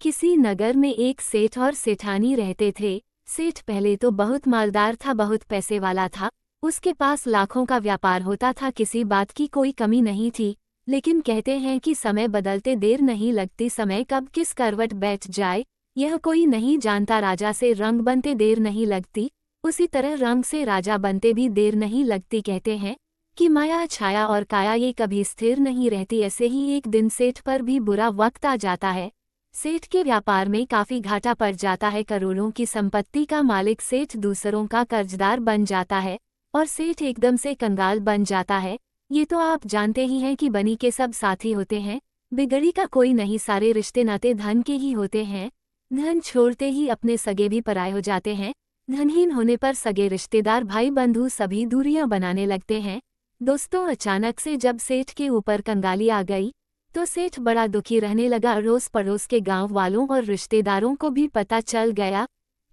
किसी नगर में एक सेठ और सेठानी रहते थे। सेठ पहले तो बहुत मालदार था, बहुत पैसे वाला था। उसके पास लाखों का व्यापार होता था, किसी बात की कोई कमी नहीं थी। लेकिन कहते हैं कि समय बदलते देर नहीं लगती, समय कब किस करवट बैठ जाए यह कोई नहीं जानता। राजा से रंग बनते देर नहीं लगती, उसी तरह रंग से राजा बनते भी देर नहीं लगती। कहते हैं कि माया, छाया और काया ये कभी स्थिर नहीं रहती। ऐसे ही एक दिन सेठ पर भी बुरा वक्त आ जाता है। सेठ के व्यापार में काफी घाटा पड़ जाता है। करोड़ों की संपत्ति का मालिक सेठ दूसरों का कर्जदार बन जाता है और सेठ एकदम से कंगाल बन जाता है। ये तो आप जानते ही हैं कि बनी के सब साथी होते हैं, बिगड़ी का कोई नहीं। सारे रिश्ते नाते धन के ही होते हैं। धन छोड़ते ही अपने सगे भी पराये हो जाते हैं। धनहीन होने पर सगे रिश्तेदार, भाई बंधु सभी दूरियां बनाने लगते हैं। दोस्तों, अचानक से जब सेठ के ऊपर कंगाली आ गई तो सेठ बड़ा दुखी रहने लगा। अड़ोस पड़ोस के गांव वालों और रिश्तेदारों को भी पता चल गया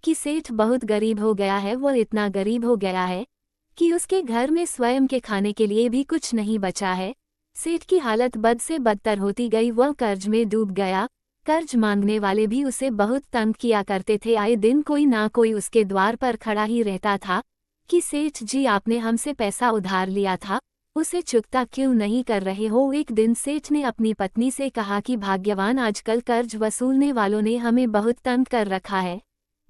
कि सेठ बहुत गरीब हो गया है। वो इतना गरीब हो गया है कि उसके घर में स्वयं के खाने के लिए भी कुछ नहीं बचा है। सेठ की हालत बद से बदतर होती गई। वह कर्ज में डूब गया। कर्ज मांगने वाले भी उसे बहुत तंग किया करते थे। आए दिन कोई ना कोई उसके द्वार पर खड़ा ही रहता था कि सेठ जी, आपने हमसे पैसा उधार लिया था, उसे चुकता क्यों नहीं कर रहे हो। एक दिन सेठ ने अपनी पत्नी से कहा कि भाग्यवान, आजकल कर्ज वसूलने वालों ने हमें बहुत तंग कर रखा है।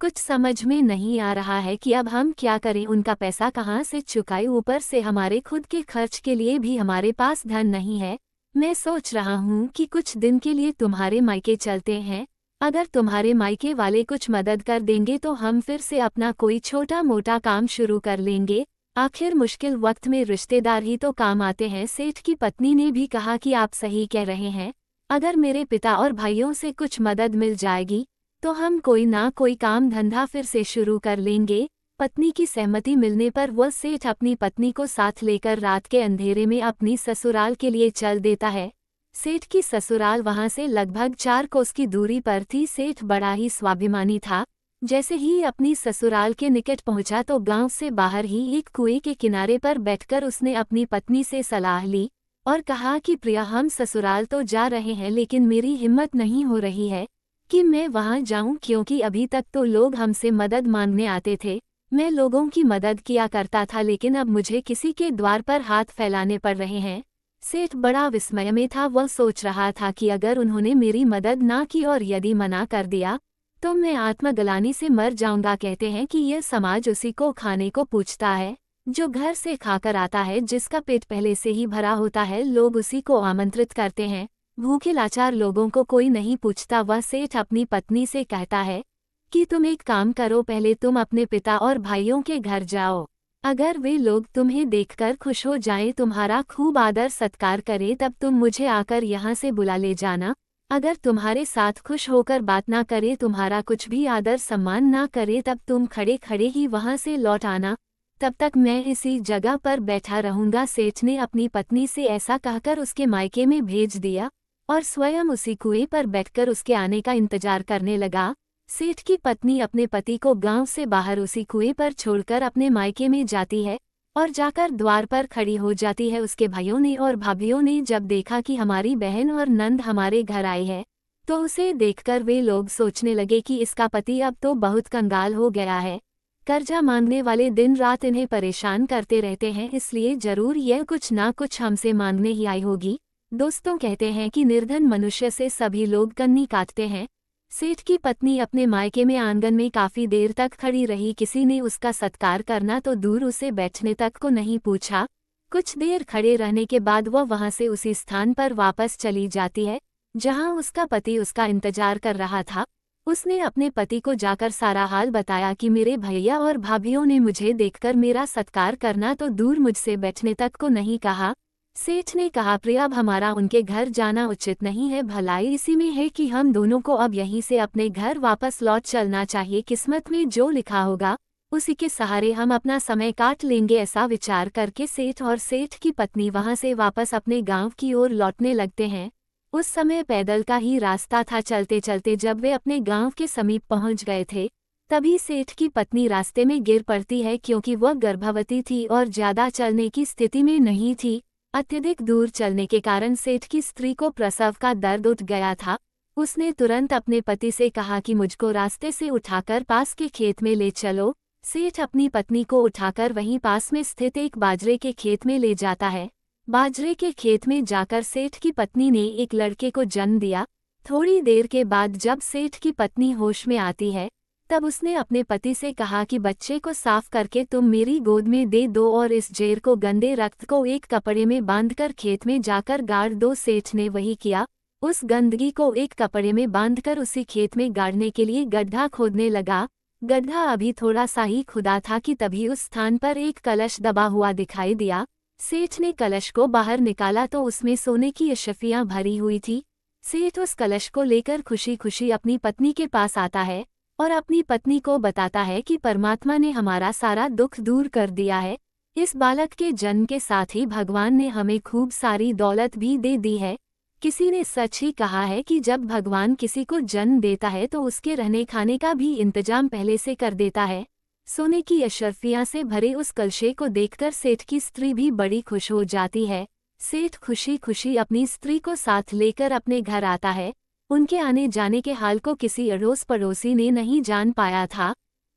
कुछ समझ में नहीं आ रहा है कि अब हम क्या करें, उनका पैसा कहाँ से चुकाएं। ऊपर से हमारे खुद के खर्च के लिए भी हमारे पास धन नहीं है। मैं सोच रहा हूँ कि कुछ दिन के लिए तुम्हारे मायके चलते हैं। अगर तुम्हारे मायके वाले कुछ मदद कर देंगे तो हम फिर से अपना कोई छोटा मोटा काम शुरू कर लेंगे। आखिर मुश्किल वक्त में रिश्तेदार ही तो काम आते हैं। सेठ की पत्नी ने भी कहा कि आप सही कह रहे हैं, अगर मेरे पिता और भाइयों से कुछ मदद मिल जाएगी तो हम कोई ना कोई काम धंधा फिर से शुरू कर लेंगे। पत्नी की सहमति मिलने पर वह सेठ अपनी पत्नी को साथ लेकर रात के अंधेरे में अपनी ससुराल के लिए चल देता है। सेठ की ससुराल वहां से लगभग 4 कोस की दूरी पर थी। सेठ बड़ा ही स्वाभिमानी था। जैसे ही अपनी ससुराल के निकट पहुंचा तो गांव से बाहर ही एक कुएं के किनारे पर बैठकर उसने अपनी पत्नी से सलाह ली और कहा कि प्रिया, हम ससुराल तो जा रहे हैं लेकिन मेरी हिम्मत नहीं हो रही है कि मैं वहां जाऊं, क्योंकि अभी तक तो लोग हमसे मदद मांगने आते थे। मैं लोगों की मदद किया करता था, लेकिन अब मुझे किसी के द्वार पर हाथ फैलाने पड़ रहे हैं। सेठ बड़ा विस्मय में था। वह सोच रहा था कि अगर उन्होंने मेरी मदद ना की और यदि मना कर दिया तो मैं आत्मग्लानि से मर जाऊंगा। कहते हैं कि यह समाज उसी को खाने को पूछता है जो घर से खाकर आता है। जिसका पेट पहले से ही भरा होता है, लोग उसी को आमंत्रित करते हैं। भूखे लाचार लोगों को कोई नहीं पूछता। वह सेठ अपनी पत्नी से कहता है कि तुम एक काम करो, पहले तुम अपने पिता और भाइयों के घर जाओ। अगर वे लोग तुम्हें देखकर खुश हो जाएं, तुम्हारा खूब आदर सत्कार करें, तब तुम मुझे आकर यहाँ से बुला ले जाना। अगर तुम्हारे साथ खुश होकर बात ना करे, तुम्हारा कुछ भी आदर सम्मान ना करे, तब तुम खड़े खड़े ही वहां से लौट आना। तब तक मैं इसी जगह पर बैठा रहूंगा। सेठ ने अपनी पत्नी से ऐसा कहकर उसके मायके में भेज दिया और स्वयं उसी कुएं पर बैठकर उसके आने का इंतजार करने लगा। सेठ की पत्नी अपने पति को गांव से बाहर उसी कुएं पर छोड़कर अपने मायके में जाती है और जाकर द्वार पर खड़ी हो जाती है। उसके भाइयों ने और भाभियों ने जब देखा कि हमारी बहन और नंद हमारे घर आई है तो उसे देखकर वे लोग सोचने लगे कि इसका पति अब तो बहुत कंगाल हो गया है। कर्जा मांगने वाले दिन रात इन्हें परेशान करते रहते हैं, इसलिए जरूर यह कुछ ना कुछ हमसे मांगने ही आई होगी। दोस्तों, कहते हैं कि निर्धन मनुष्य से सभी लोग कन्नी काटते हैं। सेठ की पत्नी अपने मायके में आंगन में काफी देर तक खड़ी रही। किसी ने उसका सत्कार करना तो दूर, उसे बैठने तक को नहीं पूछा। कुछ देर खड़े रहने के बाद वह वहां से उसी स्थान पर वापस चली जाती है जहां उसका पति उसका इंतजार कर रहा था। उसने अपने पति को जाकर सारा हाल बताया कि मेरे भैया और भाभियों ने मुझे देखकर मेरा सत्कार करना तो दूर, मुझसे बैठने तक को नहीं कहा। सेठ ने कहा, प्रिया, अब हमारा उनके घर जाना उचित नहीं है। भलाई इसी में है कि हम दोनों को अब यहीं से अपने घर वापस लौट चलना चाहिए। किस्मत में जो लिखा होगा उसी के सहारे हम अपना समय काट लेंगे। ऐसा विचार करके सेठ और सेठ की पत्नी वहां से वापस अपने गांव की ओर लौटने लगते हैं। उस समय पैदल का ही रास्ता था। चलते चलते जब वे अपने गांव के समीप पहुंच गए थे तभी सेठ की पत्नी रास्ते में गिर पड़ती है, क्योंकि वह गर्भवती थी और ज्यादा चलने की स्थिति में नहीं थी। अत्यधिक दूर चलने के कारण सेठ की स्त्री को प्रसव का दर्द उठ गया था। उसने तुरंत अपने पति से कहा कि मुझको रास्ते से उठाकर पास के खेत में ले चलो। सेठ अपनी पत्नी को उठाकर वहीं पास में स्थित एक बाजरे के खेत में ले जाता है। बाजरे के खेत में जाकर सेठ की पत्नी ने एक लड़के को जन्म दिया। थोड़ी देर के बाद जब सेठ की पत्नी होश में आती है, तब उसने अपने पति से कहा कि बच्चे को साफ करके तुम मेरी गोद में दे दो और इस जेर को, गंदे रक्त को एक कपड़े में बांधकर खेत में जाकर गाड़ दो। सेठ ने वही किया। उस गंदगी को एक कपड़े में बांधकर उसी खेत में गाड़ने के लिए गड्ढा खोदने लगा। गड्ढा अभी थोड़ा सा ही खुदा था कि तभी उस स्थान पर एक कलश दबा हुआ दिखाई दिया। सेठ ने कलश को बाहर निकाला तो उसमें सोने की अशफियां भरी हुई थी। सेठ उस कलश को लेकर खुशी खुशी अपनी पत्नी के पास आता है और अपनी पत्नी को बताता है कि परमात्मा ने हमारा सारा दुख दूर कर दिया है। इस बालक के जन्म के साथ ही भगवान ने हमें खूब सारी दौलत भी दे दी है। किसी ने सच ही कहा है कि जब भगवान किसी को जन्म देता है तो उसके रहने खाने का भी इंतजाम पहले से कर देता है। सोने की अशर्फियां से भरे उस कलशे को देखकर सेठ की स्त्री भी बड़ी खुश हो जाती है। सेठ खुशी खुशी अपनी स्त्री को साथ लेकर अपने घर आता है। उनके आने जाने के हाल को किसी अड़ोस पड़ोसी ने नहीं जान पाया था,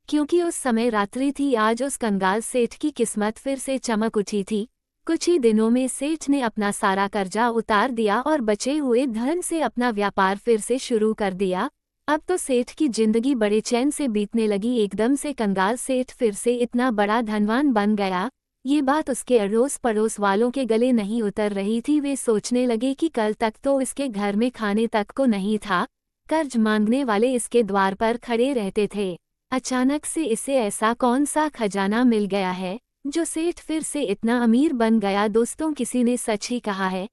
क्योंकि उस समय रात्रि थी। आज उस कंगाल सेठ की किस्मत फिर से चमक उठी थी। कुछ ही दिनों में सेठ ने अपना सारा कर्जा उतार दिया और बचे हुए धन से अपना व्यापार फिर से शुरू कर दिया। अब तो सेठ की जिंदगी बड़े चैन से बीतने लगी। एकदम से कंगाल सेठ फिर से इतना बड़ा धनवान बन गया। ये बात उसके अड़ोस पड़ोस वालों के गले नहीं उतर रही थी। वे सोचने लगे कि कल तक तो इसके घर में खाने तक को नहीं था, कर्ज मांगने वाले इसके द्वार पर खड़े रहते थे। अचानक से इसे ऐसा कौन सा खजाना मिल गया है जो सेठ फिर से इतना अमीर बन गया। दोस्तों, किसी ने सच ही कहा है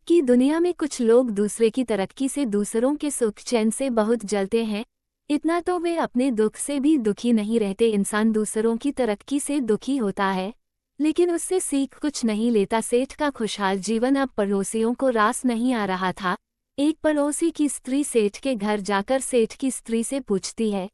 कि दुनिया में कुछ लोग दूसरे की तरक्की से, दूसरों के सुख चैन से बहुत जलते हैं। इतना तो वे अपने दुख से भी दुखी नहीं रहते। इंसान दूसरों की तरक्की से दुखी होता है लेकिन उससे सीख कुछ नहीं लेता। सेठ का खुशहाल जीवन अब पड़ोसियों को रास नहीं आ रहा था। एक पड़ोसी की स्त्री सेठ के घर जाकर सेठ की स्त्री से पूछती है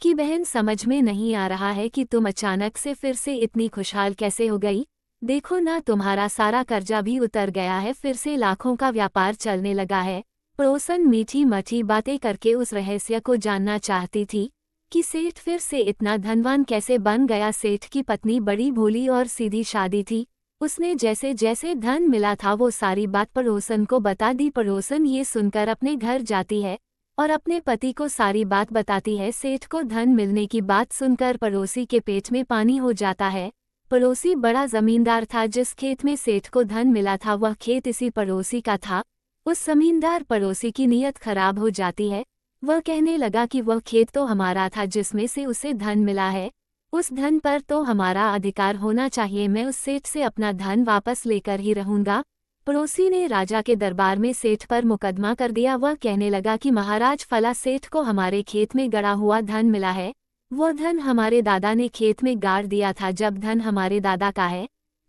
कि बहन, समझ में नहीं आ रहा है कि तुम अचानक से फिर से इतनी खुशहाल कैसे हो गई। देखो ना, तुम्हारा सारा कर्जा भी उतर गया है, फिर से लाखों का व्यापार चलने लगा है। पड़ोसन मीठी मठी बातें करके उस रहस्य को जानना चाहती थी कि सेठ फिर से इतना धनवान कैसे बन गया। सेठ की पत्नी बड़ी भोली और सीधी सादी थी। उसने जैसे जैसे धन मिला था वो सारी बात पड़ोसन को बता दी। पड़ोसन ये सुनकर अपने घर जाती है और अपने पति को सारी बात बताती है। सेठ को धन मिलने की बात सुनकर पड़ोसी के पेट में पानी हो जाता है। पड़ोसी बड़ा जमींदार था। जिस खेत में सेठ को धन मिला था वह खेत इसी पड़ोसी का था। उस जमींदार पड़ोसी की नीयत खराब हो जाती है। वह कहने लगा कि वह खेत तो हमारा था जिसमें से उसे धन मिला है, उस धन पर तो हमारा अधिकार होना चाहिए। मैं उस सेठ से अपना धन वापस लेकर ही रहूंगा। पड़ोसी ने राजा के दरबार में सेठ पर मुकदमा कर दिया। वह कहने लगा कि महाराज, फला सेठ को हमारे खेत में गड़ा हुआ धन मिला है। वो धन हमारे दादा ने खेत में गाड़ दिया था। जब धन हमारे दादा का है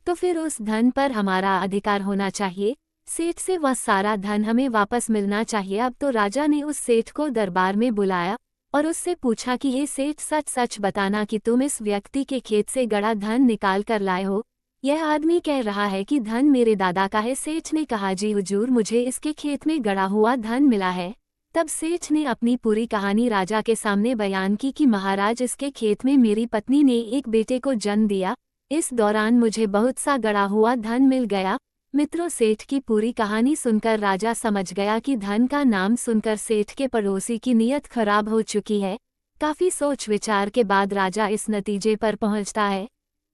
तो फिर उस धन पर हमारा अधिकार होना चाहिए। सेठ से वह सारा धन हमें वापस मिलना चाहिए। अब तो राजा ने उस सेठ को दरबार में बुलाया और उससे पूछा कि हे सेठ, सच सच बताना कि तुम इस व्यक्ति के खेत से गड़ा धन निकाल कर लाए हो। यह आदमी कह रहा है कि धन मेरे दादा का है। सेठ ने कहा, जी हुजूर, मुझे इसके खेत में गड़ा हुआ धन मिला है। तब सेठ ने अपनी पूरी कहानी राजा के सामने बयान की कि महाराज, इसके खेत में मेरी पत्नी ने एक बेटे को जन्म दिया। इस दौरान मुझे बहुत सा गड़ा हुआ धन मिल गया। मित्रों, सेठ की पूरी कहानी सुनकर राजा समझ गया कि धन का नाम सुनकर सेठ के पड़ोसी की नीयत खराब हो चुकी है। काफी सोच विचार के बाद राजा इस नतीजे पर पहुंचता है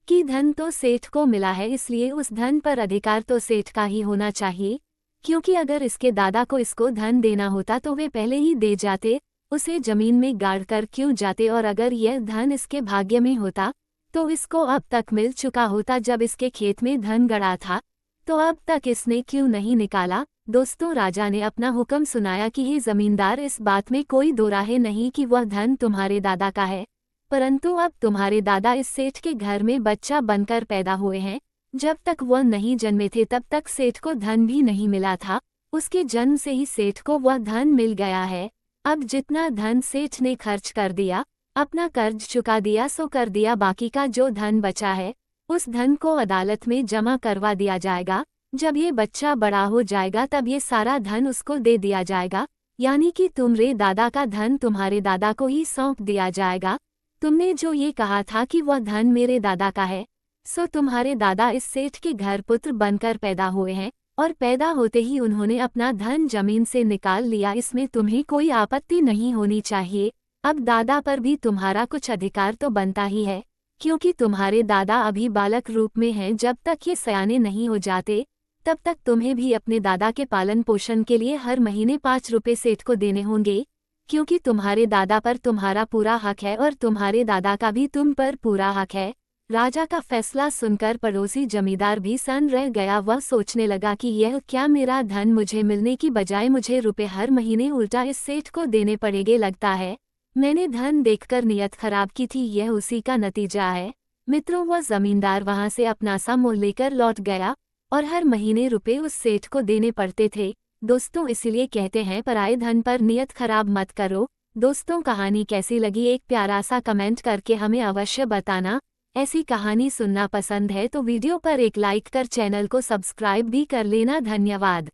कि धन तो सेठ को मिला है, इसलिए उस धन पर अधिकार तो सेठ का ही होना चाहिए। क्योंकि अगर इसके दादा को इसको धन देना होता तो वे पहले ही दे जाते, उसे जमीन में गाड़ कर क्यों जाते। और अगर यह धन इसके भाग्य में होता तो इसको अब तक मिल चुका होता। जब इसके खेत में धन गड़ा था तो अब तक इसने क्यों नहीं निकाला। दोस्तों, राजा ने अपना हुक्म सुनाया कि हे जमींदार, इस बात में कोई दो राहे नहीं कि वह धन तुम्हारे दादा का है, परंतु अब तुम्हारे दादा इस सेठ के घर में बच्चा बनकर पैदा हुए हैं। जब तक वह नहीं जन्मे थे तब तक सेठ को धन भी नहीं मिला था। उसके जन्म से ही सेठ को वह धन मिल गया है। अब जितना धन सेठ ने खर्च कर दिया, अपना कर्ज चुका दिया सो कर दिया। बाकी का जो धन बचा है उस धन को अदालत में जमा करवा दिया जाएगा। जब ये बच्चा बड़ा हो जाएगा तब ये सारा धन उसको दे दिया जाएगा। यानी कि तुम्हारे दादा का धन तुम्हारे दादा को ही सौंप दिया जाएगा। तुमने जो ये कहा था कि वह धन मेरे दादा का है, सो तुम्हारे दादा इस सेठ के घर पुत्र बनकर पैदा हुए हैं और पैदा होते ही उन्होंने अपना धन जमीन से निकाल लिया। इसमें तुम्हें कोई आपत्ति नहीं होनी चाहिए। अब दादा पर भी तुम्हारा कुछ अधिकार तो बनता ही है, क्योंकि तुम्हारे दादा अभी बालक रूप में हैं। जब तक ये सयाने नहीं हो जाते तब तक तुम्हें भी अपने दादा के पालन पोषण के लिए हर महीने 5 रुपए सेठ को देने होंगे, क्योंकि तुम्हारे दादा पर तुम्हारा पूरा हक है और तुम्हारे दादा का भी तुम पर पूरा हक है। राजा का फैसला सुनकर पड़ोसी जमींदार भी सन्न रह गया। वह सोचने लगा कि यह क्या, मेरा धन मुझे मिलने की बजाय मुझे रुपए हर महीने उल्टा इस सेठ को देने पड़ेंगे। लगता है मैंने धन देखकर नियत खराब की थी, यह उसी का नतीजा है। मित्रों, वह जमींदार वहां से अपना सा मोल लेकर लौट गया और हर महीने रुपए उस सेठ को देने पड़ते थे। दोस्तों, इसीलिए कहते हैं पराये धन पर नियत खराब मत करो। दोस्तों, कहानी कैसी लगी एक प्यारा सा कमेंट करके हमें अवश्य बताना। ऐसी कहानी सुनना पसंद है तो वीडियो पर एक लाइक कर चैनल को सब्सक्राइब भी कर लेना। धन्यवाद।